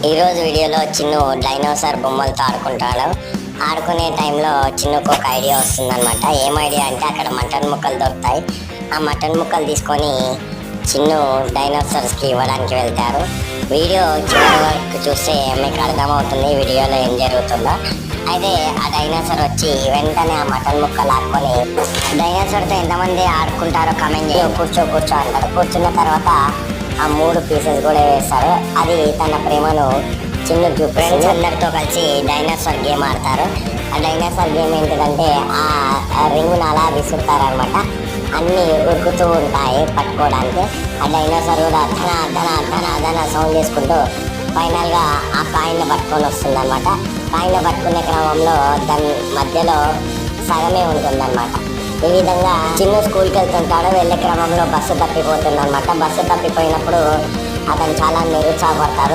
ఈరోజు వీడియోలో చిన్ను డైనోసార్ బొమ్మలతో ఆడుకుంటాడు. ఆడుకునే టైంలో చిన్నుకు ఒక ఐడియా వస్తుందన్నమాట. ఏం ఐడియా అంటే అక్కడ మటన్ ముక్కలు దొరుకుతాయి. ఆ మటన్ ముక్కలు తీసుకొని చిన్ను డైనోసార్స్కి ఇవ్వడానికి వెళ్తారు. వీడియో చివరి వరకు చూస్తే మీకు అర్థమవుతుంది వీడియోలో ఏం జరుగుతుందో. అయితే ఆ డైనోసార్ వచ్చి వెంటనే ఆ మటన్ ముక్క లాక్కొని డైనోసార్తో ఎంతమంది ఆడుకుంటారో కమెంట్ చేసి కూర్చో అంటారు. కూర్చున్న తర్వాత ఆ 3 పీసెస్ కూడా వేస్తారు. అది తన ప్రేమను చిన్నుకి ఫ్రెండ్స్ అందరితో కలిసి డైనోసార్ గేమ్ ఆడతారు. ఆ డైనోసార్ గేమ్ ఏంటిదంటే ఆ రింగును అలా విసురుతారనమాట. అన్నీ ఉరుకుతూ ఉంటాయి పట్టుకోవడానికి. ఆ డైనోసార్ కూడా ధన సౌండ్ చేసుకుంటూ ఫైనల్గా ఆ కాయిన్ పట్టుకొని వస్తుంది అనమాట. కాయిన్ పట్టుకునే క్రమంలో దాని మధ్యలో సగమే ఉంటుందన్నమాట. ఈ విధంగా చిన్న స్కూల్కి వెళ్తుంటాడు. వెళ్ళే క్రమంలో బస్సు తప్పిపోతుంది అనమాట. బస్సు తప్పిపోయినప్పుడు అతను చాలా నిరుత్సాహపడతారు.